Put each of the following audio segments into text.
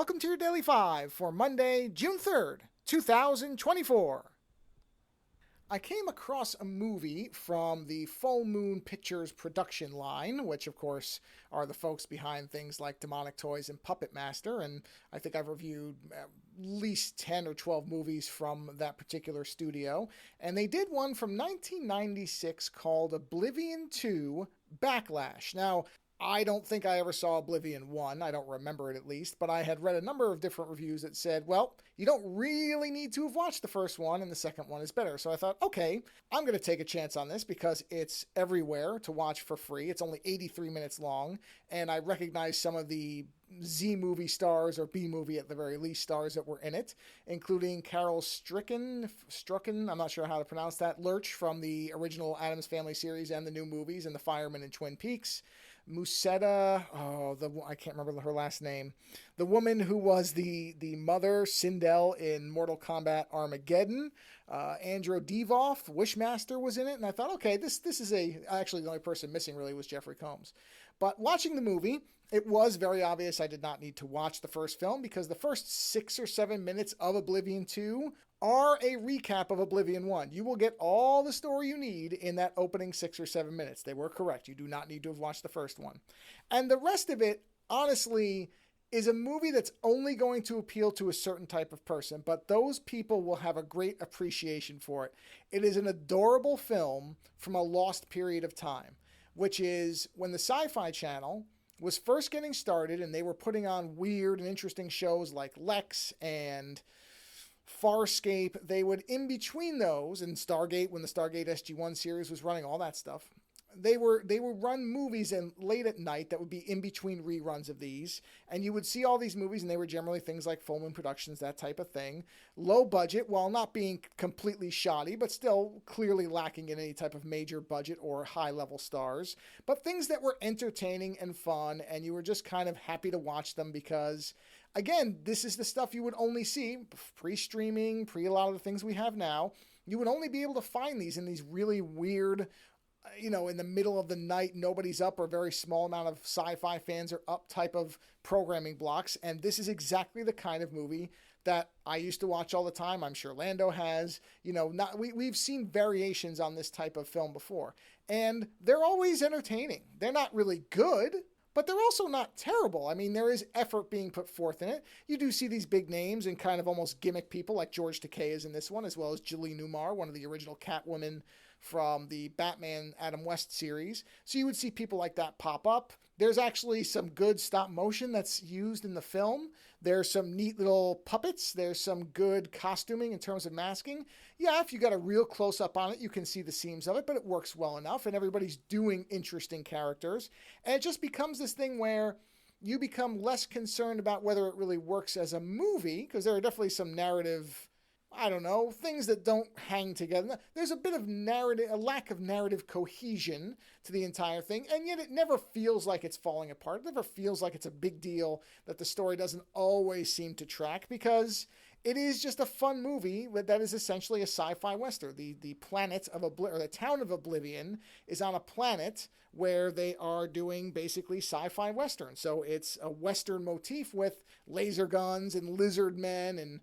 Welcome to your Daily 5 for Monday, June 3rd, 2024. I came across a movie from the Full Moon Pictures production line, which of course are the folks behind things like Demonic Toys and Puppet Master, and I think I've reviewed at least 10 or 12 movies from that particular studio. And they did one from 1996 called Oblivion 2 Backlash. Now, I don't think I ever saw Oblivion 1. I don't remember it at least, but I had read a number of different reviews that said, well, you don't really need to have watched the first one and the second one is better. So I thought, okay, I'm going to take a chance on this because it's everywhere to watch for free. It's only 83 minutes long, and I recognize some of the Z movie stars, or B movie at the very least stars that were in it, including Carol Strucken, I'm not sure how to pronounce that, Lurch from the original Addams Family series and the new movies, and the fireman in Twin Peaks, Musetta, I can't remember her last name, the woman who was the mother, Sindel, in Mortal Kombat Armageddon, Andrew Devoff, Wishmaster was in it, and I thought, okay, this is actually the only person missing really was Jeffrey Combs. But watching the movie, it was very obvious I did not need to watch the first film because the first 6 or 7 minutes of Oblivion 2 are a recap of Oblivion 1. You will get all the story you need in that opening 6 or 7 minutes. They were correct. You do not need to have watched the first one. And the rest of it, honestly, is a movie that's only going to appeal to a certain type of person, but those people will have a great appreciation for it. It is an adorable film from a lost period of time, which is when the Sci-Fi Channel was first getting started and they were putting on weird and interesting shows like Lex and Farscape. They would, in between those, and Stargate, when the Stargate SG-1 series was running, all that stuff, they would run movies and late at night that would be in between reruns of these, and you would see all these movies, and they were generally things like Full Moon Productions, that type of thing. Low budget, while not being completely shoddy, but still clearly lacking in any type of major budget or high-level stars. But things that were entertaining and fun, and you were just kind of happy to watch them because, again, this is the stuff you would only see pre-streaming, pre a lot of the things we have now. You would only be able to find these in these really weird, in the middle of the night, nobody's up, or a very small amount of sci-fi fans are up type of programming blocks. And this is exactly the kind of movie that I used to watch all the time. I'm sure Lando has, we've seen variations on this type of film before, and they're always entertaining. They're not really good, but they're also not terrible. I mean, there is effort being put forth in it. You do see these big names and kind of almost gimmick people like George Takei is in this one, as well as Julie Newmar, one of the original Catwomen from the Batman Adam West series. So you would see people like that pop up. There's actually some good stop motion that's used in the film. There's some neat little puppets. There's some good costuming in terms of masking. Yeah, if you got a real close-up on it, you can see the seams of it, but it works well enough, and everybody's doing interesting characters. And it just becomes this thing where you become less concerned about whether it really works as a movie, because there are definitely some narrative, things that don't hang together. There's a bit of narrative, a lack of narrative cohesion to the entire thing, and yet it never feels like it's falling apart. It never feels like it's a big deal that the story doesn't always seem to track, because it is just a fun movie that is essentially a sci-fi western. The planet of the town of Oblivion is on a planet where they are doing basically sci-fi western. So it's a western motif with laser guns and lizard men and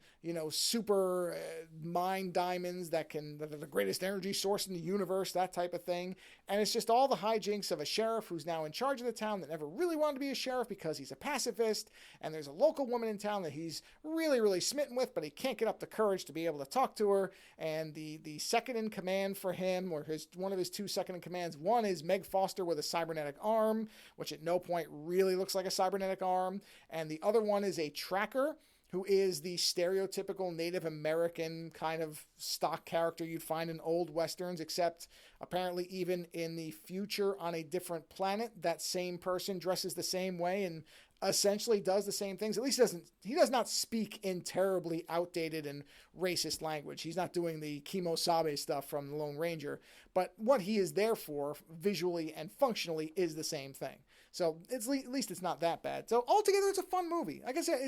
super mine diamonds that are the greatest energy source in the universe, that type of thing. And it's just all the hijinks of a sheriff who's now in charge of the town that never really wanted to be a sheriff because he's a pacifist. And there's a local woman in town that he's really, really smitten with, but he can't get up the courage to be able to talk to her. And the second in command for him, or one of his two second in commands, one is Meg Foster with a cybernetic arm, which at no point really looks like a cybernetic arm. And the other one is a tracker, who is the stereotypical Native American kind of stock character you'd find in old westerns, except apparently even in the future on a different planet, that same person dresses the same way and essentially does the same things. At least he does not speak in terribly outdated and racist language. He's not doing the Kimosabe stuff from the Lone Ranger, but what he is there for visually and functionally is the same thing. So at least it's not that bad. So altogether, it's a fun movie. Like I said,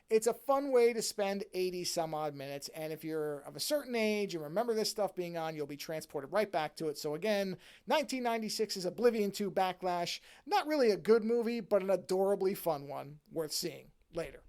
it's a fun way to spend 80 some odd minutes. And if you're of a certain age and remember this stuff being on, you'll be transported right back to it. So again, 1996 is Oblivion 2 Backlash. Not really a good movie, but an adorably fun one worth seeing later.